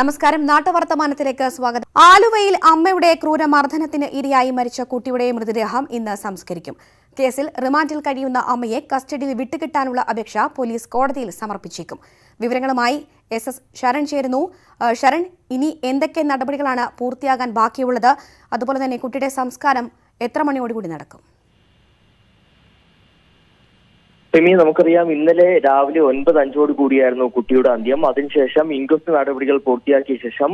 നമസ്കാരം. നാട്ടുവർത്തമാനത്തിലേക്ക് സ്വാഗതം. ആലുവയിൽ അമ്മയുടെ ക്രൂരമർദ്ദനത്തിന് ഇരയായി മരിച്ച കുട്ടിയുടെ മൃതദേഹം ഇന്ന് സംസ്കരിക്കും. കേസിൽ റിമാൻഡിൽ കഴിയുന്ന അമ്മയെ കസ്റ്റഡിയിൽ വിട്ടുകിട്ടാനുള്ള അപേക്ഷ പോലീസ് കോടതിയിൽ സമർപ്പിച്ചേക്കും. വിവരങ്ങളുമായി SS ശരൺ ചേരുന്നു. ശരൺ, ഇനി എന്തൊക്കെ നടപടികളാണ് പൂർത്തിയാകാൻ ബാക്കിയുള്ളത്? അതുപോലെ തന്നെ കുട്ടിയുടെ സംസ്കാരം എത്ര മണിയോടുകൂടി നടക്കും? നമുക്കറിയാം, ഇന്നലെ രാവിലെ 9:05 കൂടിയായിരുന്നു കുട്ടിയുടെ അന്ത്യം. അതിനുശേഷം ഇൻക്വസ്റ്റ് നടപടികൾ പൂർത്തിയാക്കിയ ശേഷം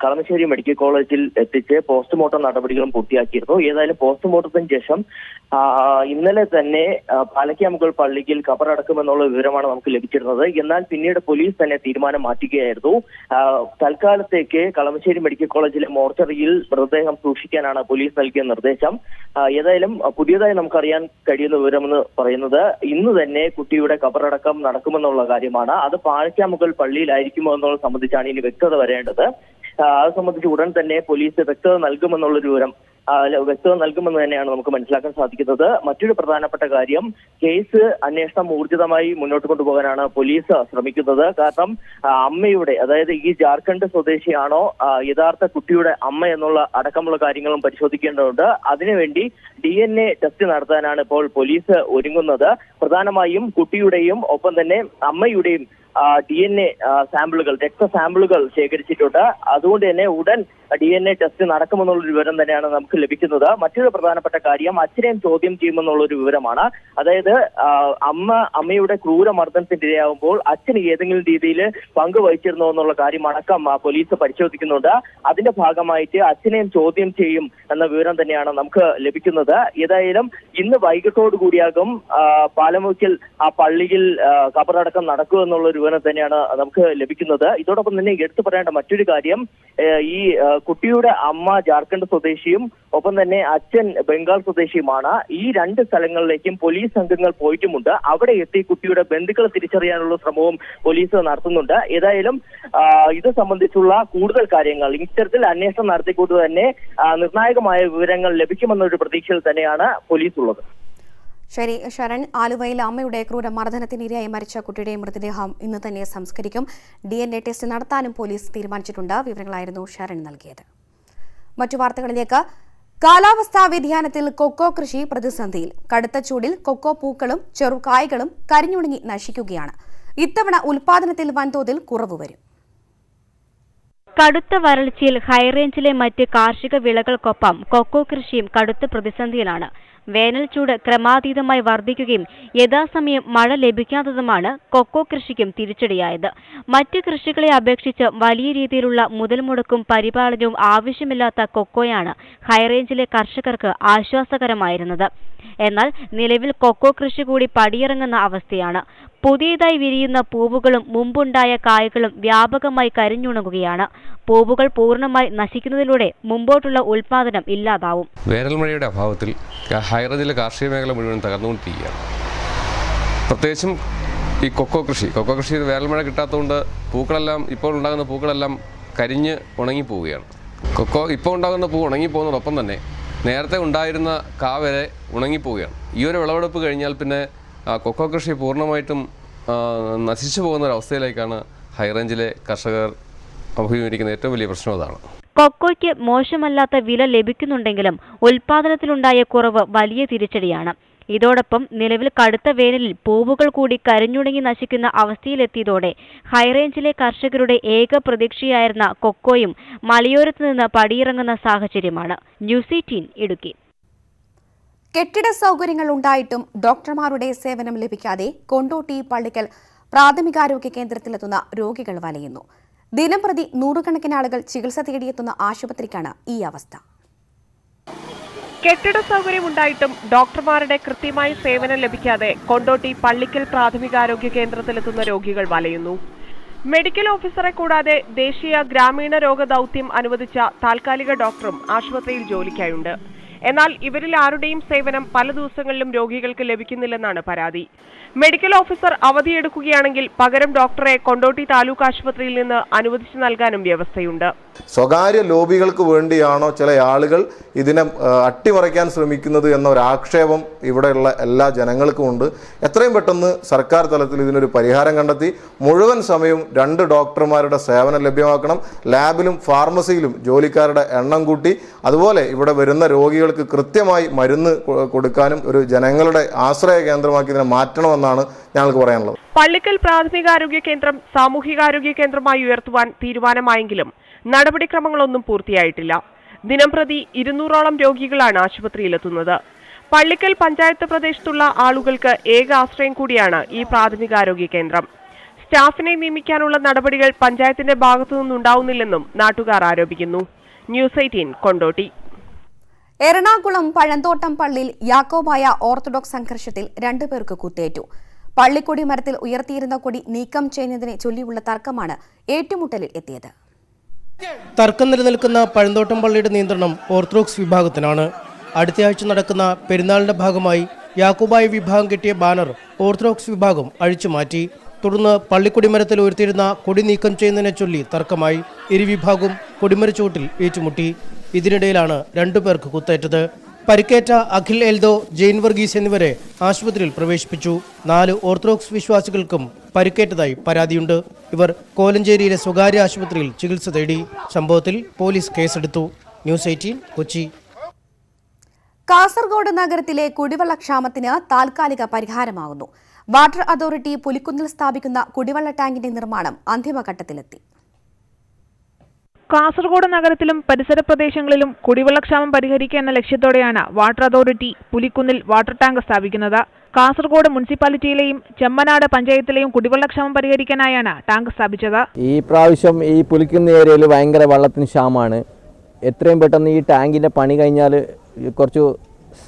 കളമശ്ശേരി മെഡിക്കൽ കോളേജിൽ എത്തിച്ച് പോസ്റ്റ്മോർട്ടം നടപടികളും പൂർത്തിയാക്കിയിരുന്നു. ഏതായാലും പോസ്റ്റ്മോർട്ടത്തിന് ശേഷം ഇന്നലെ തന്നെ പാലക്കാമുകൾ പള്ളിയിൽ ഖബറടക്കുമെന്നുള്ള വിവരമാണ് നമുക്ക് ലഭിച്ചിരുന്നത്. എന്നാൽ പിന്നീട് പോലീസ് തന്നെ തീരുമാനം മാറ്റുകയായിരുന്നു. തൽക്കാലത്തേക്ക് കളമശ്ശേരി മെഡിക്കൽ കോളേജിലെ മോർച്ചറിയിൽ മൃതദേഹം സൂക്ഷിക്കാനാണ് പോലീസ് നൽകിയ നിർദ്ദേശം. ഏതായാലും പുതിയതായി നമുക്കറിയാൻ കഴിയുന്ന വിവരമെന്ന് പറയുന്നത് ഇന്ന് തന്നെ കുട്ടിയുടെ ഖബറടക്കം നടക്കുമെന്നുള്ള കാര്യമാണ്. അത് പാലക്കാമുകൾ പള്ളിയിലായിരിക്കുമോ എന്നുള്ളത് സംബന്ധിച്ചാണ് ഇനി വ്യക്തത വരേണ്ടത്. അത് സംബന്ധിച്ച് ഉടൻ തന്നെ പോലീസ് വ്യക്തത നൽകുമെന്നുള്ളൊരു വിവരം നൽകുമെന്ന് തന്നെയാണ് നമുക്ക് മനസ്സിലാക്കാൻ സാധിക്കുന്നത്. മറ്റൊരു പ്രധാനപ്പെട്ട കാര്യം, കേസ് അന്വേഷണം ഊർജിതമായി മുന്നോട്ട് കൊണ്ടുപോകാനാണ് പോലീസ് ശ്രമിക്കുന്നത്. കാരണം അമ്മയുടെ, അതായത് ഈ ജാർഖണ്ഡ് സ്വദേശിയാണോ യഥാർത്ഥ കുട്ടിയുടെ അമ്മ എന്നുള്ള അടക്കമുള്ള കാര്യങ്ങളും പരിശോധിക്കേണ്ടതുണ്ട്. അതിനുവേണ്ടി DNA ടെസ്റ്റ് നടത്താനാണ് ഇപ്പോൾ പോലീസ് ഒരുങ്ങുന്നത്. പ്രധാനമായും കുട്ടിയുടെയും ഒപ്പം തന്നെ അമ്മയുടെയും DNA സാമ്പിളുകൾ, രക്തസാമ്പിളുകൾ ശേഖരിച്ചിട്ടുണ്ട്. അതുകൊണ്ട് തന്നെ ഉടൻ DNA ടെസ്റ്റ് നടക്കുമെന്നുള്ളൊരു വിവരം തന്നെയാണ് നമുക്ക് ലഭിക്കുന്നത്. മറ്റൊരു പ്രധാനപ്പെട്ട കാര്യം, അച്ഛനെയും ചോദ്യം ചെയ്യുമെന്നുള്ളൊരു വിവരമാണ്. അതായത് അമ്മയുടെ ക്രൂരമർദ്ദനത്തിനിരയാകുമ്പോൾ അച്ഛന് ഏതെങ്കിലും രീതിയിൽ പങ്കുവഹിച്ചിരുന്നോ എന്നുള്ള കാര്യമടക്കം പോലീസ് പരിശോധിക്കുന്നുണ്ട്. അതിന്റെ ഭാഗമായിട്ട് അച്ഛനെയും ചോദ്യം ചെയ്യും എന്ന വിവരം തന്നെയാണ് നമുക്ക് ലഭിക്കുന്നത്. ഏതായാലും ഇന്ന് വൈകിട്ടോടു കൂടിയാകും പാലമുക്കിൽ ആ പള്ളിയിൽ ഖബറടക്കം നടക്കുമെന്നുള്ള വിവരം തന്നെയാണ് നമുക്ക് ലഭിക്കുന്നത്. ഇതോടൊപ്പം തന്നെ എടുത്തു പറയേണ്ട മറ്റൊരു കാര്യം, ഈ കുട്ടിയുടെ അമ്മ ജാർഖണ്ഡ് സ്വദേശിയും ഒപ്പം തന്നെ അച്ഛൻ ബംഗാൾ സ്വദേശിയുമാണ്. ഈ രണ്ട് സ്ഥലങ്ങളിലേക്കും പോലീസ് സംഘങ്ങൾ പോയിട്ടുമുണ്ട്. അവിടെ എത്തി കുട്ടിയുടെ ബന്ധുക്കളെ തിരിച്ചറിയാനുള്ള ശ്രമവും പോലീസ് നടത്തുന്നുണ്ട്. ഏതായാലും ഇത് സംബന്ധിച്ചുള്ള കൂടുതൽ കാര്യങ്ങൾ ഇത്തരത്തിൽ അന്വേഷണം നടത്തിക്കൊണ്ട് തന്നെ നിർണായകമായ വിവരങ്ങൾ ലഭിക്കുമെന്നൊരു പ്രതീക്ഷയിൽ തന്നെയാണ് പോലീസ് ഉള്ളത്. ശരി ശരൺ, ആലുവയിൽ അമ്മയുടെ ക്രൂരമർദ്ദനത്തിനിരയായി മരിച്ച കുട്ടിയുടെ മൃതദേഹം ഇന്ന് തന്നെ സംസ്കരിക്കും. DNA ടെസ്റ്റ് നടത്താനും പോലീസ് തീരുമാനിച്ചിട്ടുണ്ട്. വിവരങ്ങളായിരുന്നു ശരൺ നൽകിയത്. മറ്റു വാർത്തകളിലേക്ക്. കാലാവസ്ഥാ വ്യതിയാനത്തിൽ കൊക്കോ കൃഷി പ്രതിസന്ധിയിൽ. കടുത്ത ചൂടിൽ കൊക്കോ പൂക്കളും ചെറുകായ്കളും കരിഞ്ഞുണങ്ങി നശിക്കുകയാണ്. ഇത്തവണ ഉൽപാദനത്തിൽ വൻതോതിൽ കുറവ് വരും. കടുത്ത വരൾച്ചയിൽ ഹൈറേഞ്ചിലെ മറ്റ് കാർഷിക വിളകൾക്കൊപ്പം കൊക്കോ കൃഷിയും കടുത്ത പ്രതിസന്ധിയിലാണ്. വേനൽ ചൂട് ക്രമാതീതമായി വർദ്ധിക്കുകയും യഥാസമയം മഴ ലഭിക്കാത്തതുമാണ് കൊക്കോ കൃഷിക്കും തിരിച്ചടിയായത്. മറ്റ് കൃഷികളെ അപേക്ഷിച്ച് വലിയ രീതിയിലുള്ള മുതൽ മുടക്കും പരിപാലനവും ആവശ്യമില്ലാത്ത കൊക്കോയാണ് ഹൈറേഞ്ചിലെ കർഷകർക്ക് ആശ്വാസകരമായിരുന്നത്. എന്നാൽ നിലവിൽ കൊക്കോ കൃഷി കൂടി പടിയിറങ്ങുന്ന അവസ്ഥയാണ്. പുതിയതായി വിരിയുന്ന പൂവുകളും മുമ്പുണ്ടായ കായ്കളും വ്യാപകമായി കരിഞ്ഞുണങ്ങുകയാണ്. പൂവുകൾ പൂർണ്ണമായി നശിക്കുന്നതിലൂടെ മുമ്പോട്ടുള്ള ഉൽപാദനം ഇല്ലാതാവും. വേനൽമഴയുടെ അഭാവത്തിൽ ഹൈറേഞ്ചിലെ കാർഷിക മേഖല മുഴുവൻ തകർന്നുകൊണ്ടിരിക്കുകയാണ്. പ്രത്യേകിച്ചും ഈ കൊക്കോ കൃഷി വേനൽമഴ കിട്ടാത്തതുകൊണ്ട് ഇപ്പോൾ ഉണ്ടാകുന്ന പൂക്കളെല്ലാം കരിഞ്ഞ് ഉണങ്ങിപ്പോവുകയാണ്. കൊക്കോ ഇപ്പോൾ ഉണ്ടാകുന്ന പൂ ഉണങ്ങിപ്പോകുന്നതോടൊപ്പം തന്നെ നേരത്തെ ഉണ്ടായിരുന്ന കാ വരെ ഉണങ്ങിപ്പോവുകയാണ്. ഈ ഒരു വിളവെടുപ്പ് കഴിഞ്ഞാൽ പിന്നെ കൊക്കോ കൃഷി പൂർണ്ണമായിട്ടും നശിച്ചു പോകുന്ന ഒരവസ്ഥയിലേക്കാണ് ഹൈറേഞ്ചിലെ കർഷകർ അഭിമുഖീകരിക്കുന്ന ഏറ്റവും വലിയ പ്രശ്നം അതാണ്. കൊക്കോയ്ക്ക് മോശമല്ലാത്ത വില ലഭിക്കുന്നുണ്ടെങ്കിലും ഉൽപാദനത്തിലുണ്ടായ കുറവ് വലിയ തിരിച്ചടിയാണ്. ഇതോടൊപ്പം നിലവിൽ കടുത്ത വേനലിൽ പൂവുകൾ കൂടി കരിഞ്ഞുണങ്ങി നശിക്കുന്ന അവസ്ഥയിലെത്തിയതോടെ ഹൈറേഞ്ചിലെ കർഷകരുടെ ഏക പ്രതീക്ഷയായിരുന്ന കൊക്കോയും മലയോരത്ത് നിന്ന് പടിയിറങ്ങുന്ന സാഹചര്യമാണ്. ന്യൂസ് 18 ഇടുക്കി. കെട്ടിട സൗകര്യങ്ങൾ ഉണ്ടായിട്ടും ഡോക്ടർമാരുടെ സേവനം ലഭിക്കാതെ കൊണ്ടോട്ടി പള്ളിക്കൽ പ്രാഥമികാരോഗ്യ കേന്ദ്രത്തിലെത്തുന്ന രോഗികൾ വലയുന്നു. ദിനംപ്രതി നൂറുകണക്കിന് ആളുകൾ ചികിത്സ തേടിയെത്തുന്ന ആശുപത്രിക്കാണ് ഈ അവസ്ഥ. കെട്ടിട സൗകര്യം ഉണ്ടായിട്ടും ഡോക്ടർമാരുടെ കൃത്യമായ സേവനം ലഭിക്കാതെ കൊണ്ടോട്ടി പള്ളിക്കൽ പ്രാഥമികാരോഗ്യ കേന്ദ്രത്തിലെത്തുന്ന രോഗികൾ വലയുന്നു. മെഡിക്കൽ ഓഫീസറെ കൂടാതെ ദേശീയ ഗ്രാമീണ രോഗ ദൗത്യം അനുവദിച്ച താൽക്കാലിക ഡോക്ടറും ആശുപത്രിയിൽ ജോലിക്കായുണ്ട്. എന്നാൽ ഇവരിൽ ആരുടെയും സേവനം പല ദിവസങ്ങളിലും രോഗികൾക്ക് ലഭിക്കുന്നില്ലെന്നാണ് പരാതി. മെഡിക്കൽ ഓഫീസർ അവധിയെടുക്കുകയാണെങ്കിൽ പകരം ഡോക്ടറെ കൊണ്ടോട്ടി താലൂക്ക് ആശുപത്രിയിൽ നിന്ന് അനുവദിച്ചു നൽകാനും വ്യവസ്ഥയുണ്ട്. സ്വകാര്യ ലോബികൾക്ക് വേണ്ടിയാണോ ചില ആളുകൾ ഇതിനെ അട്ടിമറിക്കാൻ ശ്രമിക്കുന്നത് എന്ന ഒരു ആക്ഷേപം ഇവിടെയുള്ള എല്ലാ ജനങ്ങൾക്കും ഉണ്ട്. എത്രയും പെട്ടെന്ന് സർക്കാർ തലത്തിൽ ഇതിനൊരു പരിഹാരം കണ്ടെത്തി മുഴുവൻ സമയവും 2 ഡോക്ടർമാരുടെ സേവനം ലഭ്യമാക്കണം. ലാബിലും ഫാർമസിയിലും ജോലിക്കാരുടെ എണ്ണം കൂട്ടി അതുപോലെ ഇവിടെ വരുന്ന രോഗികൾക്ക് കൃത്യമായി മരുന്ന് കൊടുക്കാനും ഒരു ജനങ്ങളുടെ ആശ്രയ കേന്ദ്രമാക്കി ഇതിനെ മാറ്റണമെന്നാണ് ഞങ്ങൾക്ക് പറയാനുള്ളത്. പള്ളിക്കൽ പ്രാഥമികാരോഗ്യ കേന്ദ്രം സാമൂഹികാരോഗ്യ കേന്ദ്രമായി ഉയർത്തുവാൻ തീരുമാനമായെങ്കിലും നടപടിക്രമങ്ങളൊന്നും പൂർത്തിയായിട്ടില്ല. ദിനംപ്രതി 200ഓളം രോഗികളാണ് ആശുപത്രിയിലെത്തുന്നത്. പള്ളിക്കൽ പഞ്ചായത്ത് പ്രദേശത്തുള്ള ആളുകൾക്ക് ഏക ആശ്രയം കൂടിയാണ് ഈ പ്രാഥമികാരോഗ്യ കേന്ദ്രം. സ്റ്റാഫിനെ നിയമിക്കാനുള്ള നടപടികൾ പഞ്ചായത്തിന്റെ ഭാഗത്തു നിന്നുണ്ടാവുന്നില്ലെന്നും നാട്ടുകാർ ആരോപിക്കുന്നു. ന്യൂസ് 18 കൊണ്ടോട്ടി. എറണാകുളം പഴന്തോട്ടം പള്ളിയിൽ യാക്കോബായ ഓർത്തഡോക്സ് സംഘർഷത്തിൽ 2 പേർക്ക് കുത്തേറ്റു. പള്ളിക്കൊടി മരത്തിൽ ഉയർത്തിയിരുന്ന കൊടി നീക്കം ചെയ്യുന്നതിനെ ചൊല്ലിയുള്ള തർക്കമാണ് ഏറ്റുമുട്ടലിൽ എത്തിയത്. തർക്കം നിലനിൽക്കുന്ന പഴന്തോട്ടം പള്ളിയുടെ നിയന്ത്രണം ഓർത്തഡോക്സ് വിഭാഗത്തിനാണ്. അടുത്തയാഴ്ച നടക്കുന്ന പെരുന്നാളിന്റെ ഭാഗമായി യാക്കോബായ വിഭാഗം കെട്ടിയ ബാനർ ഓർത്തഡോക്സ് വിഭാഗം അഴിച്ചുമാറ്റി. തുടർന്ന് പള്ളിക്കൊടിമരത്തിൽ ഉയർത്തിയിരുന്ന കൊടി നീക്കം ചെയ്യുന്നതിനെ ചൊല്ലി തർക്കമായി. ഇരുവിഭാഗവും കൊടിമരച്ചോട്ടിൽ ഏറ്റുമുട്ടി. ഇതിനിടയിലാണ് 2 പേർക്ക് കുത്തേറ്റത്. പരിക്കേറ്റ അഖിൽ എൽദോ, ജെയിൻ വർഗീസ് എന്നിവരെ ആശുപത്രിയിൽ പ്രവേശിപ്പിച്ചു. 4 ഓർത്തഡോക്സ് വിശ്വാസികൾക്കും പരിക്കേറ്റതായി പരാതിയുണ്ട്. ഇവർ കോലഞ്ചേരിയിലെ സ്വകാര്യ ആശുപത്രിയിൽ ചികിത്സ തേടി. സംഭവത്തിൽ പോലീസ് കേസെടുത്തു. ന്യൂസ് 18 കൊച്ചി. കാസർഗോഡ് നഗരത്തിലെ കുടിവെള്ളക്ഷാമത്തിന് താൽക്കാലിക പരിഹാരമാകുന്നു. വാട്ടർ അതോറിറ്റി പുലിക്കുന്നിൽ സ്ഥാപിക്കുന്ന കുടിവെള്ള ടാങ്കിന്റെ നിർമ്മാണം അന്തിമഘട്ടത്തിലെത്തി. കാസർഗോഡ് നഗരത്തിലും പരിസര പ്രദേശങ്ങളിലും കുടിവെള്ളക്ഷാമം പരിഹരിക്കുക എന്ന ലക്ഷ്യത്തോടെയാണ് വാട്ടർ അതോറിറ്റി പുലിക്കുന്നിൽ വാട്ടർ ടാങ്ക് സ്ഥാപിക്കുന്നത്. കാസർഗോഡ് മുനിസിപ്പാലിറ്റിയിലെയും ചെമ്മനാട് പഞ്ചായത്തിലെയും കുടിവെള്ളക്ഷാമം പരിഹരിക്കാനായാണ് ടാങ്ക് സ്ഥാപിച്ചത്. ഈ പ്രാവശ്യം ഈ പുലിക്കുന്ന് ഏരിയയിൽ ഭയങ്കര വെള്ളത്തിന് ക്ഷാമമാണ്. എത്രയും പെട്ടെന്ന് ഈ ടാങ്കിന്റെ പണി കഴിഞ്ഞാൽ കുറച്ച്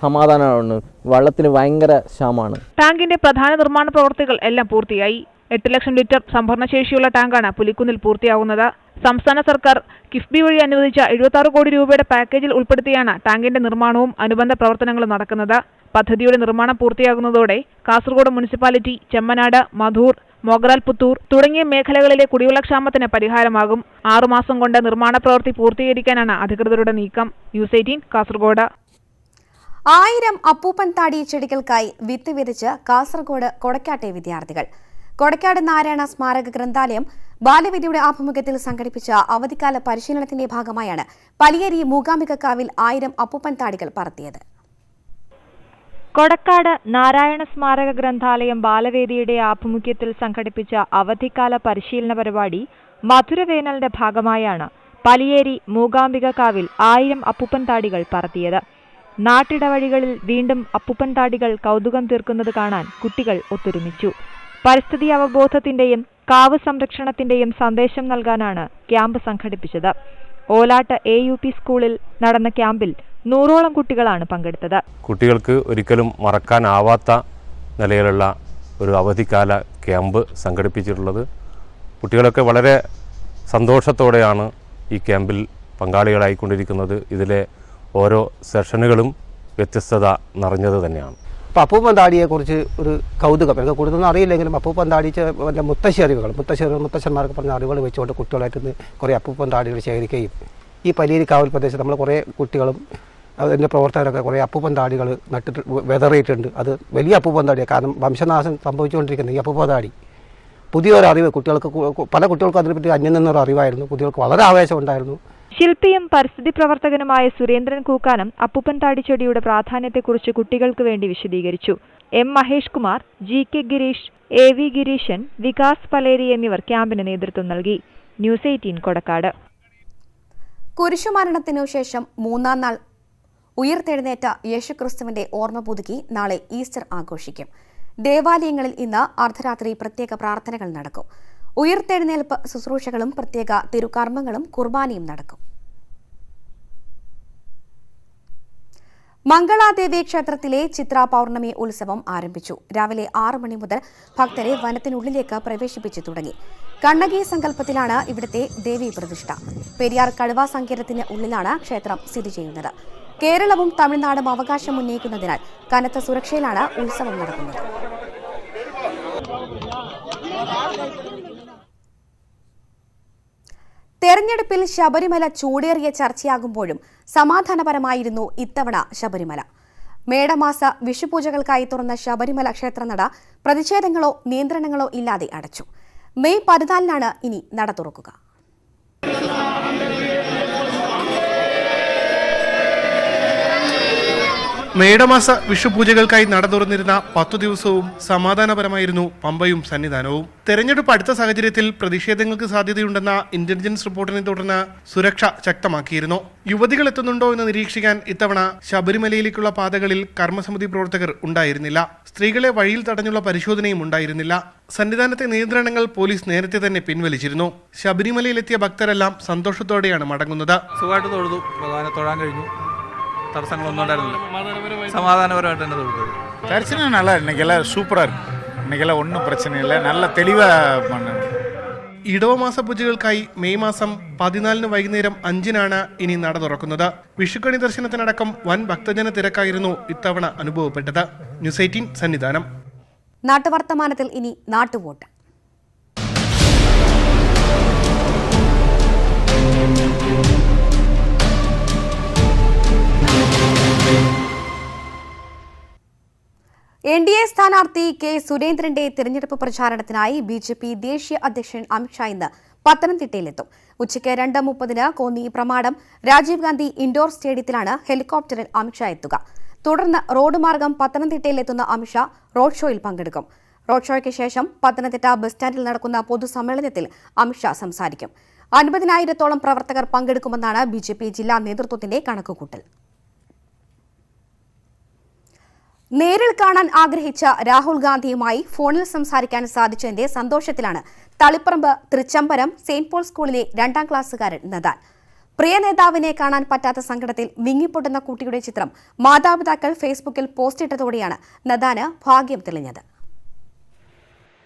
സമാധാനമാണ്. വെള്ളത്തിന് ഭയങ്കര ക്ഷാമമാണ്. ടാങ്കിന്റെ പ്രധാന നിർമ്മാണ പ്രവൃത്തികൾ എല്ലാം പൂർത്തിയായി. 8 ലക്ഷം ലിറ്റർ സംഭരണശേഷിയുള്ള ടാങ്കാണ് പുലിക്കുന്നിൽ പൂർത്തിയാകുന്നത്. സംസ്ഥാന സർക്കാർ കിഫ്ബി വഴി അനുവദിച്ച 76 കോടി രൂപയുടെ പാക്കേജിൽ ഉൾപ്പെടുത്തിയാണ് ടാങ്കിന്റെ നിർമ്മാണവും അനുബന്ധ പ്രവർത്തനങ്ങളും നടക്കുന്നത്. പദ്ധതിയുടെ നിർമ്മാണം പൂർത്തിയാകുന്നതോടെ കാസർഗോഡ് മുനിസിപ്പാലിറ്റി, ചെമ്മനാട്, മധൂർ, മോഗ്രാൽ പുത്തൂർ തുടങ്ങിയ മേഖലകളിലെ കുടിവെള്ളക്ഷാമത്തിന് പരിഹാരമാകും. 6 മാസം കൊണ്ട് നിർമ്മാണ പ്രവൃത്തി പൂർത്തീകരിക്കാനാണ് അധികൃതരുടെ നീക്കം. ന്യൂസ് 18 കാസർഗോഡ്. 1000 അപ്പൂപ്പൻ താടി ചെടികൾക്കായി വിത്ത് വിരിച്ച് കാസർഗോഡ് കൊടക്കാട്ടെ വിദ്യാർത്ഥികൾ. കൊടക്കാട് നാരായണ സ്മാരക ഗ്രന്ഥാലയം ബാലവേദിയുടെ ആഭിമുഖ്യത്തിൽ സംഘടിപ്പിച്ച അവധിക്കാല പരിശീലനത്തിന്റെ ഭാഗമായാണ് പലിയേരി മൂകാംബികക്കാവിൽ 1000 അപ്പൂപ്പൻ താടികൾ പറത്തിയത്. കൊടക്കാട് നാരായണ സ്മാരക ഗ്രന്ഥാലയം ബാലവേദിയുടെ ആഭിമുഖ്യത്തിൽ സംഘടിപ്പിച്ച അവധിക്കാല പരിശീലന പരിപാടി മധുരവേനലിന്റെ ഭാഗമായാണ് പലിയേരി മൂകാംബികക്കാവിൽ 1000 അപ്പൂപ്പൻ താടികൾ പറത്തിയത്. നാട്ടിടവഴികളിൽ വീണ്ടും അപ്പൂപ്പൻ താടികൾ കൗതുകം തീർക്കുന്നത് കാണാൻ കുട്ടികൾ ഒത്തൊരുമിച്ചു. പരിസ്ഥിതി അവബോധത്തിന്റെയും കാവ് സംരക്ഷണത്തിന്റെയും സന്ദേശം നൽകാനാണ് ക്യാമ്പ് സംഘടിപ്പിച്ചത്. ഓലാട്ട് AUP സ്കൂളിൽ നടന്ന ക്യാമ്പിൽ 100ഓളം കുട്ടികളാണ് പങ്കെടുത്തത്. കുട്ടികൾക്ക് ഒരിക്കലും മറക്കാനാവാത്ത നിലയിലുള്ള ഒരു അവധിക്കാല ക്യാമ്പ് സംഘടിപ്പിച്ചിട്ടുള്ളത്. കുട്ടികളൊക്കെ വളരെ സന്തോഷത്തോടെയാണ് ഈ ക്യാമ്പിൽ പങ്കാളികളായിക്കൊണ്ടിരിക്കുന്നത്. ഇതിലെ ഓരോ സെഷനുകളും വ്യത്യസ്തത നിറഞ്ഞത് തന്നെയാണ്. അപ്പോൾ അപ്പൂപ്പൻ താടിയെക്കുറിച്ച് ഒരു കൗതുകം, എനിക്ക് കൂടുതലൊന്നും അറിയില്ലെങ്കിലും അപ്പൂപ്പൻ താടിച്ച് എൻ്റെ മുത്തശ്ശന്മാർക്ക് പറഞ്ഞ അറിവുകൾ വെച്ചുകൊണ്ട് കുട്ടികളായിട്ട് കുറേ അപ്പൂപ്പൻ താടികൾ ശേഖരിക്കുകയും ഈ പലിയേരി കാവൽ പ്രദേശത്ത് നമ്മൾ കുറേ കുട്ടികളും അതിൻ്റെ പ്രവർത്തകരൊക്കെ കുറേ അപ്പൂപ്പൻ താടികൾ നട്ടിട്ട് വെതറിയിട്ടുണ്ട്. അത് വലിയ അപ്പൂപ്പൻ താടിയാണ്. കാരണം വംശനാശം സംഭവിച്ചുകൊണ്ടിരിക്കുന്ന ഈ അപ്പൂപ്പൻ താടി പുതിയൊരു അറിവ് കുട്ടികൾക്ക്, പല കുട്ടികൾക്കും അതിനെപ്പറ്റി അന്യം നിന്നൊരു അറിവായിരുന്നു. കുട്ടികൾക്ക് വളരെ ആവേശം ഉണ്ടായിരുന്നു. ശില്പിയും പരിസ്ഥിതി പ്രവർത്തകനുമായ സുരേന്ദ്രൻ കൂക്കാനം അപ്പൂപ്പൻ താടിച്ചെടിയുടെ പ്രാധാന്യത്തെക്കുറിച്ച് കുട്ടികൾക്ക് വേണ്ടി വിശദീകരിച്ചു. M. Mahesh Kumar, GK Girish, AV Gireesan, Vikas Paleri എന്നിവർ ക്യാമ്പിന് നേതൃത്വം നൽകി. ന്യൂസ് 18 കൊടക്കാട്. കുരിശുമരണത്തിനു ശേഷം 3-ാം നാൾ ഉയർത്തെഴുന്നേറ്റ യേശുക്രിസ്തുവിന്റെ ഓർമ്മ പുതുക്കി നാളെ ഈസ്റ്റർ ആഘോഷിക്കും. ദേവാലയങ്ങളിൽ ഇന്ന് അർദ്ധരാത്രി പ്രത്യേക പ്രാർത്ഥനകൾ നടക്കും. ഉയർത്തെഴുന്നേൽപ്പ് ശുശ്രൂഷകളും പ്രത്യേക തിരുക്കർമ്മങ്ങളും കുർബാനയും നടക്കും. മംഗളാദേവി ക്ഷേത്രത്തിലെ ചിത്ര പൗർണമി ഉത്സവം ആരംഭിച്ചു. രാവിലെ 6 മണി മുതൽ ഭക്തരെ വനത്തിനുള്ളിലേക്ക് പ്രവേശിപ്പിച്ചു തുടങ്ങി. കണ്ണകി സങ്കല്പത്തിലാണ് ഇവിടുത്തെ ദേവീ പ്രതിഷ്ഠ. പെരിയാർ കടുവാ സങ്കേതത്തിന് ഉള്ളിലാണ് ക്ഷേത്രം സ്ഥിതി ചെയ്യുന്നത്. കേരളവും തമിഴ്നാടും അവകാശം ഉന്നയിക്കുന്നതിനാൽ കനത്ത സുരക്ഷയിലാണ് ഉത്സവം നടക്കുന്നത്. തെരഞ്ഞെടുപ്പിൽ ശബരിമല ചൂടേറിയ ചർച്ചയാകുമ്പോഴും സമാധാനപരമായിരുന്നു ഇത്തവണ ശബരിമല. മേടമാസ വിഷുപൂജകൾക്കായി തുറന്ന ശബരിമല ക്ഷേത്രനട പ്രതിഷേധങ്ങളോ നിയന്ത്രണങ്ങളോ ഇല്ലാതെ അടച്ചു. മെയ് 14 ഇനി നട തുറക്കുക. മേടമാസ വിഷുപൂജകൾക്കായി നട തുറന്നിരുന്ന 10 ദിവസവും സമാധാനപരമായിരുന്നു പമ്പയും സന്നിധാനവും. തെരഞ്ഞെടുപ്പ് അടുത്ത സാഹചര്യത്തിൽ പ്രതിഷേധങ്ങൾക്ക് സാധ്യതയുണ്ടെന്ന ഇന്റലിജൻസ് റിപ്പോർട്ടിനെ തുടർന്ന് സുരക്ഷ ശക്തമാക്കിയിരുന്നു. യുവതികൾ എത്തുന്നുണ്ടോ എന്ന് നിരീക്ഷിക്കാൻ ഇത്തവണ ശബരിമലയിലേക്കുള്ള പാതകളിൽ കർമ്മസമിതി പ്രവർത്തകർ ഉണ്ടായിരുന്നില്ല. സ്ത്രീകളെ വഴിയിൽ തടഞ്ഞുള്ള പരിശോധനയും ഉണ്ടായിരുന്നില്ല. സന്നിധാനത്തെ നിയന്ത്രണങ്ങൾ പോലീസ് നേരത്തെ തന്നെ പിൻവലിച്ചിരുന്നു. ശബരിമലയിലെത്തിയ ഭക്തരെല്ലാം സന്തോഷത്തോടെയാണ് മടങ്ങുന്നത്. സുഖമായിട്ട് തൊഴുതു, ഭഗവാനെ തൊഴാൻ കഴിഞ്ഞു. தரிசனங்களொന്നും ഉണ്ടായിരുന്നില്ല. சமாதானபரமாയിട്ട് തന്നെ തൊഴുது. தரிசனம் நல்லா இன்னைக்கெல்லாம் சூப்பராக இருக்கு. இன்னைக்கெல்லாம் ஒன்றும் பிரச்சனை இல்லை, நல்ல தெளிவாக பண்ணணும். ഇടവമാസ പൂജകൾക്കായി മെയ് മാസം 14 വൈകുന്നേരം 5 ഇനി നട തുറക്കുന്നത്. വിഷുക്കണി ദർശനത്തിനടക്കം വൻ ഭക്തജന തിരക്കായിരുന്നു ഇത്തവണ അനുഭവപ്പെട്ടത്. ന്യൂസ് 18 സന്നിധാനം. നാട്ടുവർത്തമാനത്തിൽ ഇനി നാട്ടുവോട്ട്. എൻ.ഡി.എ സ്ഥാനാർത്ഥി കെ സുരേന്ദ്രന്റെ തിരഞ്ഞെടുപ്പ് പ്രചാരണത്തിനായി ബി.ജെ.പി ദേശീയ അധ്യക്ഷൻ അമിത്ഷാ ഇന്ന് പത്തനംതിട്ടയിലെത്തും. ഉച്ചയ്ക്ക് 2:30 കോന്നി പ്രമാടം രാജീവ് ഗാന്ധി ഇൻഡോർ സ്റ്റേഡിയത്തിലാണ് ഹെലികോപ്റ്ററിൽ അമിത്ഷാ എത്തുക. തുടർന്ന് റോഡ് മാർഗം പത്തനംതിട്ടയിലെത്തുന്ന അമിത്ഷാ റോഡ് ഷോയിൽ പങ്കെടുക്കും. റോഡ് ഷോയ്ക്ക് ശേഷം പത്തനംതിട്ട ബസ് സ്റ്റാൻഡിൽ നടക്കുന്ന പൊതുസമ്മേളനത്തിൽ അമിത്ഷാ സംസാരിക്കും. 50,000-ഓളം പ്രവർത്തകർ പങ്കെടുക്കുമെന്നാണ് ബി.ജെ.പി ജില്ലാ നേതൃത്വത്തിന്റെ കണക്കുകൂട്ടൽ. നേരിൽ കാണാൻ ആഗ്രഹിച്ച രാഹുൽ ഗാന്ധിയുമായി ഫോണിൽ സംസാരിക്കാൻ സാധിച്ചതിന്റെ സന്തോഷത്തിലാണ് തളിപ്പറമ്പ് തൃച്ചംബരം സെന്റ് പോൾ സ്കൂളിലെ 2ാം ക്ലാസ്സുകാരൻ നദാൻ. പ്രിയ നേതാവിനെ കാണാൻ പറ്റാത്ത സങ്കടത്തിൽ വിങ്ങിപ്പൊട്ടുന്ന കുട്ടിയുടെ ചിത്രം മാതാപിതാക്കൾ ഫേസ്ബുക്കിൽ പോസ്റ്റിട്ടതോടെയാണ് നദാന് ഭാഗ്യം തെളിഞ്ഞത്.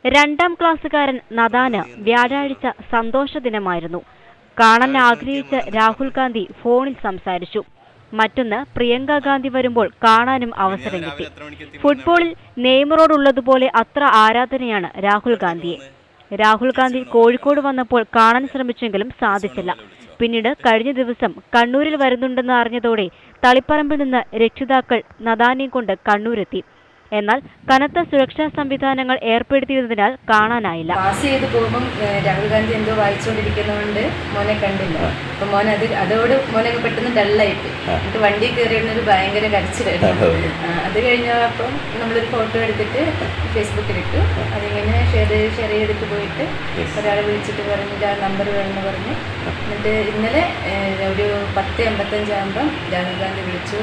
2ാം ക്ലാസ്സുകാരൻ നദാന് വ്യാഴാഴ്ച സന്തോഷ ദിനമായിരുന്നു. കാണാൻ ആഗ്രഹിച്ച രാഹുൽ ഗാന്ധി ഫോണിൽ സംസാരിച്ചു. മറ്റൊന്ന് പ്രിയങ്ക ഗാന്ധി വരുമ്പോൾ കാണാനും അവസരം കിട്ടി. ഫുട്ബോളിൽ നെയ്മറോടുള്ളതുപോലെ അത്ര ആരാധനയാണ് രാഹുൽ ഗാന്ധിയെ. രാഹുൽ ഗാന്ധി കോഴിക്കോട് വന്നപ്പോൾ കാണാൻ ശ്രമിച്ചെങ്കിലും സാധിച്ചില്ല. പിന്നീട് കഴിഞ്ഞ ദിവസം കണ്ണൂരിൽ വരുന്നുണ്ടെന്ന് അറിഞ്ഞതോടെ തളിപ്പറമ്പിൽ നിന്ന് രക്ഷിതാക്കൾ നദാനെ കൊണ്ട് കണ്ണൂരെത്തി. എന്നാൽ കനത്ത സുരക്ഷാ സംവിധാനങ്ങൾ ഏർപ്പെടുത്തിയതിനാൽ കാണാനായില്ല. പാസ് ചെയ്ത് പോകുമ്പോൾ രാഹുൽ ഗാന്ധി എന്തോ വായിച്ചുകൊണ്ടിരിക്കുന്നതുകൊണ്ട് മോനെ കണ്ടില്ല. അപ്പൊ മോൻ അതോട് മോനൊക്കെ പെട്ടെന്ന് ഡള്ളായിട്ട് എന്നിട്ട് വണ്ടി കയറിയിരുന്നൊരു ഭയങ്കര കരച്ചിലായിരുന്നു. അത് കഴിഞ്ഞപ്പോൾ നമ്മളൊരു ഫോട്ടോ എടുത്തിട്ട് ഫേസ്ബുക്കിലിട്ടു. അതിങ്ങനെ ഷെയർ ചെയ്തിട്ട് പോയിട്ട് ഒരാളെ വിളിച്ചിട്ട് പറഞ്ഞിട്ട് ആ നമ്പർ വേണമെന്ന് പറഞ്ഞു. എന്നിട്ട് ഇന്നലെ ഒരു 10:55 ആകുമ്പം രാഹുൽ ഗാന്ധി വിളിച്ചു.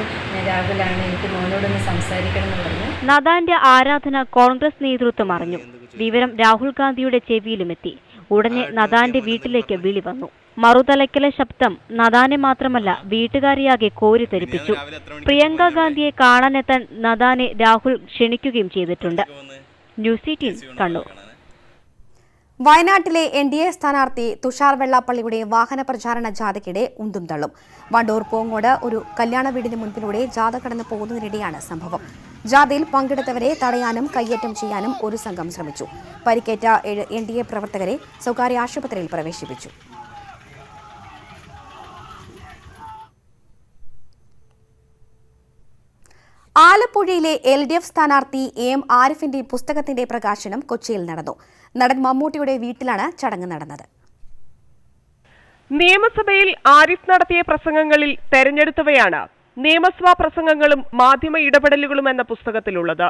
രാഹുലാണ്, എനിക്ക് മോനോടൊന്ന് സംസാരിക്കണം എന്ന് പറഞ്ഞു. നദാന്റെ ആരാധന കോൺഗ്രസ് നേതൃത്വം അറിഞ്ഞു. വിവരം രാഹുൽ ഗാന്ധിയുടെ ചെവിയിലുമെത്തി. ഉടനെ നദാന്റെ വീട്ടിലേക്ക് വിളി വന്നു. മറുതലയ്ക്കലെ ശബ്ദം നദാനെ മാത്രമല്ല വീട്ടുകാരിയാകെ കോരിത്തെരിപ്പിച്ചു. പ്രിയങ്ക ഗാന്ധിയെ കാണാനെത്താൻ നദാനെ രാഹുൽ ക്ഷണിക്കുകയും ചെയ്തിട്ടുണ്ട്. ന്യൂസ് 18 കണ്ണൂർ. വയനാട്ടിലെ എൻ.ഡി.എ സ്ഥാനാർത്ഥി തുഷാർ വെള്ളാപ്പള്ളിയുടെ വാഹന പ്രചാരണ ജാഥയ്ക്കിടെ ഉന്തും തള്ളും. വണ്ടൂർ പോങ്ങോട് ഒരു കല്യാണ വീടിന് മുൻപിലൂടെ ജാഥ കടന്നു പോകുന്നതിനിടെയാണ് സംഭവം. ജാഥയിൽ പങ്കെടുത്തവരെ തടയാനും കയ്യേറ്റം ചെയ്യാനും ഒരു സംഘം ശ്രമിച്ചു. പരിക്കേറ്റ 7 എൻ.ഡി.എ പ്രവർത്തകരെ സ്വകാര്യ ആശുപത്രിയിൽ പ്രവേശിപ്പിച്ചു. ആലപ്പുഴയിലെ എൽ.ഡി.എഫ് സ്ഥാനാർത്ഥി എം ആരിഫിന്റെ പുസ്തകത്തിന്റെ പ്രകാശനം കൊച്ചിയിൽ നടന്നു. നടൻ മമ്മൂട്ടിയുടെ വീട്ടിലാണ് ചടങ്ങ് നടന്നത്. നിയമസഭയിൽ ആരിഫ് നടത്തിയ പ്രസംഗങ്ങളിൽ തെരഞ്ഞെടുത്തവയാണ് നിയമസഭാ പ്രസംഗങ്ങളും മാധ്യമ ഇടപെടലുകളും എന്ന പുസ്തകത്തിലുള്ളത്.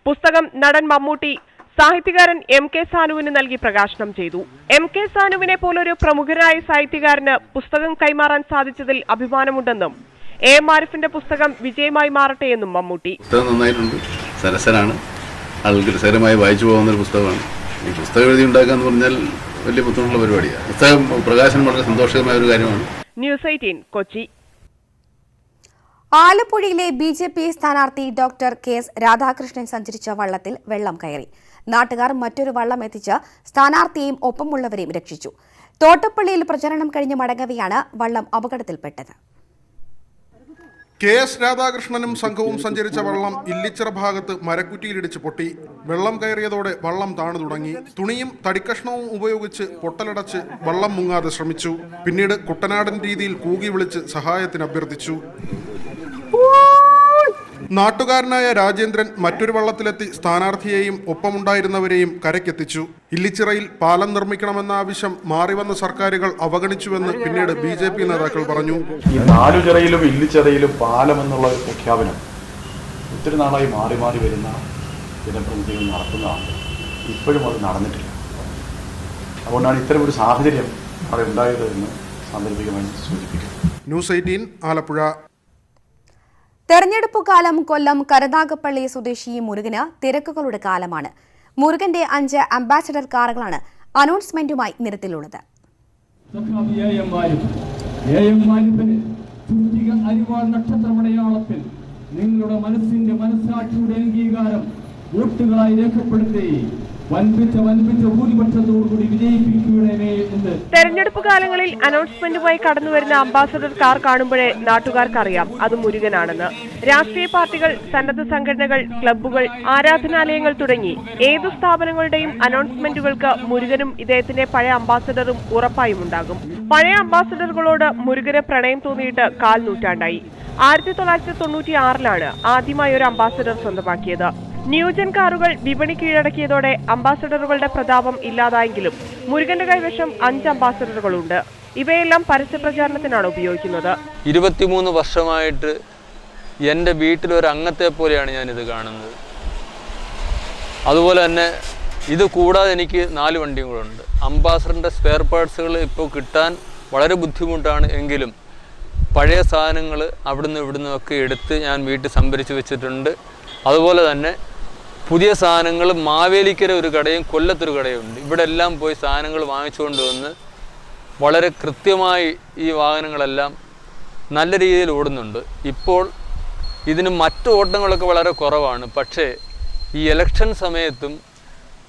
പുസ്തകം നടൻ മമ്മൂട്ടി സാഹിത്യകാരൻ എം.കെ. സാനുവിന് നൽകി പ്രകാശനം ചെയ്തു. എം.കെ. സാനുവിനെ പോലൊരു പ്രമുഖരായ സാഹിത്യകാരന് പുസ്തകം കൈമാറാൻ സാധിച്ചതിൽ അഭിമാനമുണ്ടെന്നും എം ആരിഫിന്റെ പുസ്തകം വിജയമായി മാറട്ടെ എന്നും മമ്മൂട്ടി. പുസ്തകം നന്നായിട്ടുണ്ട്, സരസനാണ്, ആൾക്ക് രസകരമായി വായിച്ചു പോകുന്ന ഒരു പുസ്തകമാണ്. ഈ പുസ്തകം എഴുതി ഉണ്ടാക്കുക എന്ന് പറഞ്ഞാൽ വലിയ ബുദ്ധിമുട്ടുള്ള പരിപാടിയാണ്. പുസ്തകം പ്രകാശനം വളരെ സന്തോഷകരമായ ഒരു കാര്യമാണ്. ന്യൂസ് 18 കൊച്ചി. ആലപ്പുഴയിലെ ബി.ജെ.പി സ്ഥാനാർത്ഥി ഡോക്ടർ കെ.എസ്. രാധാകൃഷ്ണൻ സഞ്ചരിച്ച വള്ളത്തിൽ വെള്ളം കയറി. നാട്ടുകാർ മറ്റൊരു വള്ളം എത്തിച്ച് സ്ഥാനാർത്ഥിയെയും ഒപ്പമുള്ളവരെയും രക്ഷിച്ചു. തോട്ടപ്പള്ളിയിൽ പ്രചരണം കഴിഞ്ഞ് മടങ്ങവെയാണ് വള്ളം അപകടത്തിൽപ്പെട്ടത്. KS രാധാകൃഷ്ണനും സംഘവും സഞ്ചരിച്ച വള്ളം ഇല്ലിച്ചിറ ഭാഗത്ത് മരക്കുറ്റിയിലിടിച്ച് പൊട്ടി. വെള്ളം കയറിയതോടെ വള്ളം താണു തുടങ്ങി. തുണിയും തടിക്കഷ്ണവും ഉപയോഗിച്ച് പൊട്ടലടച്ച് വള്ളം മുങ്ങാതെ ശ്രമിച്ചു. പിന്നീട് കുട്ടനാടൻ രീതിയിൽ കൂകി വിളിച്ച് സഹായത്തിന് അഭ്യർത്ഥിച്ചു. നാട്ടുകാരനായ രാജേന്ദ്രൻ മറ്റൊരു വള്ളത്തിലെത്തി സ്ഥാനാർത്ഥിയെയും ഒപ്പമുണ്ടായിരുന്നവരെയും കരയ്ക്കെത്തിച്ചു. ഇല്ലിച്ചിറയിൽ പാലം നിർമ്മിക്കണമെന്ന ആവശ്യം മാറിവന്ന സർക്കാരുകൾ അവഗണിച്ചുവെന്ന് പിന്നീട് BJP നേതാക്കൾ പറഞ്ഞു. ഈ നാലുചിറയിലും ഇല്ലിച്ചിറയിലും പാലം എന്നുള്ള ഒരു പ്രഖ്യാപനം ഒത്തിരി നാളായി മാറി മാറി വരുന്ന ജനപ്രതിനിധികൾ നടത്തുന്നതാണ്. ഇപ്പോഴും അത് നടന്നിട്ടില്ല. അതുകൊണ്ടാണ് ഇത്തരം ഒരു സാഹചര്യം അവിടെ ഉണ്ടായത് എന്ന് സാന്ദർഭികമായി സൂചിപ്പിക്കുന്നു. ന്യൂസ് 18 ആലപ്പുഴ. തെരഞ്ഞെടുപ്പ് കാലം കൊല്ലം കരുനാഗപ്പള്ളി സ്വദേശി മുരുകന് തിരക്കുകളുടെ കാലമാണ്. മുരുകന്റെ 5 അംബാസഡർ കാറുകളാണ് അനൗൺസ്മെന്റുമായി നിരത്തിലുള്ളത്. നക്ഷത്രമടയാളത്തിൽ നിങ്ങളുടെ മനസ്സിന്റെ മനസ്സാക്ഷിയുടെ അംഗീകാരം വോട്ടുകളായി രേഖപ്പെടുത്തി വൻപിച്ച ഭൂരിപക്ഷത്തോടുകൂടി വിജയിപ്പിക്കുകയാണ്. തെരഞ്ഞെടുപ്പ് കാലങ്ങളിൽ അനൗൺസ്മെന്റുമായി കടന്നുവരുന്ന അംബാസഡർ കാർ കാണുമ്പോഴേ നാട്ടുകാർക്കറിയാം അത് മുരുകനാണെന്ന്. രാഷ്ട്രീയ പാർട്ടികൾ, സന്നദ്ധ സംഘടനകൾ, ക്ലബ്ബുകൾ, ആരാധനാലയങ്ങൾ തുടങ്ങി ഏതു സ്ഥാപനങ്ങളുടെയും അനൗൺസ്മെന്റുകൾക്ക് മുരുകനും ഇദ്ദേഹത്തിന്റെ പഴയ അംബാസഡറും ഉറപ്പായും ഉണ്ടാകും. പഴയ അംബാസഡറുകളോട് മുരുകന് പ്രണയം തോന്നിയിട്ട് 1/4 നൂറ്റാണ്ടായി. 1996 ആദ്യമായി ഒരു അംബാസഡർ സ്വന്തമാക്കിയത്. ന്യൂജൻ കാറുകൾ വിപണി കീഴടക്കിയതോടെ അംബാസഡറുകളുടെ പ്രതാപം ഇല്ലാതായെങ്കിലും മുരുകന്റെ കൈവശം 5 അംബാസഡറുകളുണ്ട്. ഇവയെല്ലാം പരസ്യ പ്രചാരണത്തിനാണ് ഉപയോഗിക്കുന്നത്. 23 വർഷമായിട്ട് എൻ്റെ വീട്ടിലൊരു അംഗത്തെ പോലെയാണ് ഞാനിത് കാണുന്നത്. അതുപോലെ തന്നെ ഇത് കൂടാതെ എനിക്ക് 4 വണ്ടികളുണ്ട്. അംബാസഡറിൻ്റെ സ്പെയർ പാർട്സുകൾ ഇപ്പോൾ കിട്ടാൻ വളരെ ബുദ്ധിമുട്ടാണ്. എങ്കിലും പഴയ സാധനങ്ങൾ അവിടുന്ന് ഇവിടുന്നൊക്കെ എടുത്ത് ഞാൻ വീട്ടിൽ സംഭരിച്ച് വെച്ചിട്ടുണ്ട്. അതുപോലെ തന്നെ പുതിയ സാധനങ്ങൾ മാവേലിക്കര ഒരു കടയും കൊല്ലത്തൊരു കടയുണ്ട്. ഇവിടെ എല്ലാം പോയി സാധനങ്ങൾ വാങ്ങിച്ചുകൊണ്ട് വന്ന് വളരെ കൃത്യമായി ഈ വാഹനങ്ങളെല്ലാം നല്ല രീതിയിൽ ഓടുന്നുണ്ട്. ഇപ്പോൾ ഇതിന് മറ്റു ഓട്ടങ്ങളൊക്കെ വളരെ കുറവാണ്. പക്ഷേ ഈ ഇലക്ഷൻ സമയത്തും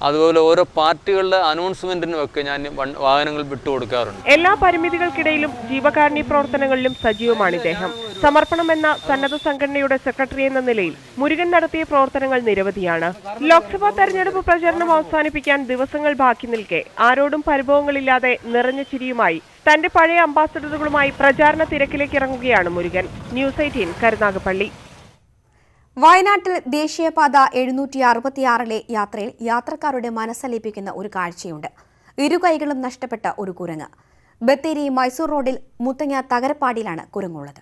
അതുപോലെ ഓരോ പാർട്ടികളുടെ അനൗൺസ്മെന്റിനുമൊക്കെ ഞാൻ വാഹനങ്ങൾ വിട്ടുകൊടുക്കാറുണ്ട്. എല്ലാ പരിമിതികൾക്കിടയിലും ജീവകാരുണ്യ പ്രവർത്തനങ്ങളിലും സജീവമാണ് ഇദ്ദേഹം. സമർപ്പണം എന്ന സന്നദ്ധ സംഘടനയുടെ സെക്രട്ടറി എന്ന നിലയിൽ മുരുകൻ നടത്തിയ പ്രവർത്തനങ്ങൾ നിരവധിയാണ്. ലോക്സഭാ തെരഞ്ഞെടുപ്പ് പ്രചരണം അവസാനിപ്പിക്കാൻ ദിവസങ്ങൾ ബാക്കി നിൽക്കെ ആരോടും പരിഭവങ്ങളില്ലാതെ നിറഞ്ഞ ചിരിയുമായി തന്റെ പഴയ അംബാസഡറുകളുമായി പ്രചാരണ തിരക്കിലേക്ക് ഇറങ്ങുകയാണ് മുരുകൻ. ന്യൂസ് 18 കരുനാഗപ്പള്ളി. വയനാട്ടിൽ ദേശീയപാത 766 യാത്രയിൽ യാത്രക്കാരുടെ മനസ്സലിപ്പിക്കുന്ന ഒരു കാഴ്ചയുണ്ട്. ഇരുകൈകളും നഷ്ടപ്പെട്ട ഒരു കുരങ്ങ്. ബത്തേരി മൈസൂർ റോഡിൽ മുത്തങ്ങ തകരപ്പാടിയിലാണ് കുരങ്ങുള്ളത്.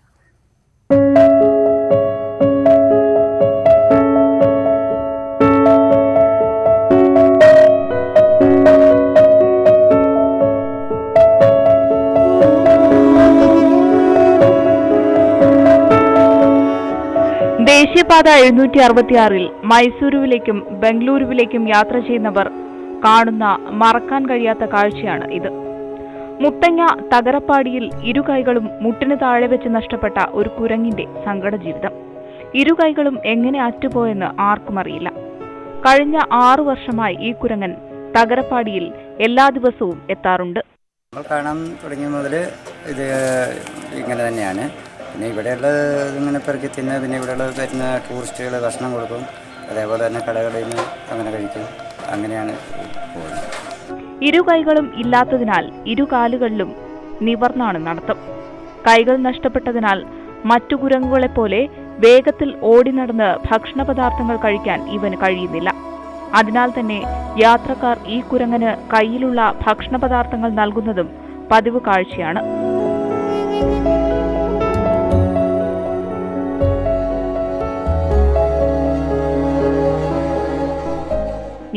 ദേശീയപാത 766 മൈസൂരുവിലേക്കും ബംഗളൂരുവിലേക്കും യാത്ര ചെയ്യുന്നവർ കാണുന്ന മറക്കാൻ കഴിയാത്ത കാഴ്ചയാണ് ഇത്. മുത്തങ്ങ തകരപ്പാടിയിൽ ഇരുകൈകളും മുട്ടിന് താഴെ വെച്ച് നഷ്ടപ്പെട്ട ഒരു കുരങ്ങിന്റെ സങ്കട ജീവിതം. ഇരുകൈകളും എങ്ങനെ അറ്റുപോയെന്ന് ആർക്കും അറിയില്ല. കഴിഞ്ഞ 6 വർഷമായി ഈ കുരങ്ങൻ തകരപ്പാടിയിൽ എല്ലാ ദിവസവും എത്താറുണ്ട്. കാണാൻ തുടങ്ങിയ മുതൽ ഇത് ഇങ്ങനെ തന്നെയാണ്. പിന്നെ ഇവിടെയുള്ള ഇങ്ങനെ പെറുക്കി തിന്ന്, പിന്നെ ഇവിടെയുള്ള വരുന്ന ടൂറിസ്റ്റുകൾ ഭക്ഷണം കൊടുക്കും. അതേപോലെ തന്നെ കടകളിൽ നിന്ന് അങ്ങനെ കഴിക്കും. അങ്ങനെയാണ് പോകുന്നത്. ഇരുകൈകളും ഇല്ലാത്തതിനാൽ ഇരുകാലുകളിലും നിവർന്നാണ് നടത്തം. കൈകൾ നഷ്ടപ്പെട്ടതിനാൽ മറ്റു കുരങ്ങുകളെപ്പോലെ വേഗത്തിൽ ഓടി നടന്ന് ഭക്ഷണ പദാർത്ഥങ്ങൾ കഴിക്കാൻ ഇവന് കഴിയുന്നില്ല. അതിനാൽ തന്നെ യാത്രക്കാർ ഈ കുരങ്ങന് കയ്യിലുള്ള ഭക്ഷണ പദാർത്ഥങ്ങൾ നൽകുന്നതും പതിവ് കാഴ്ചയാണ്.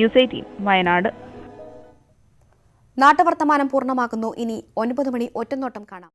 ന്യൂസ് 18 വയനാട്. നാട്ടുവർത്തമാനം പൂർണ്ണമാകുന്നു. ഇനി 9 മണി ഒറ്റനോട്ടം കാണാം.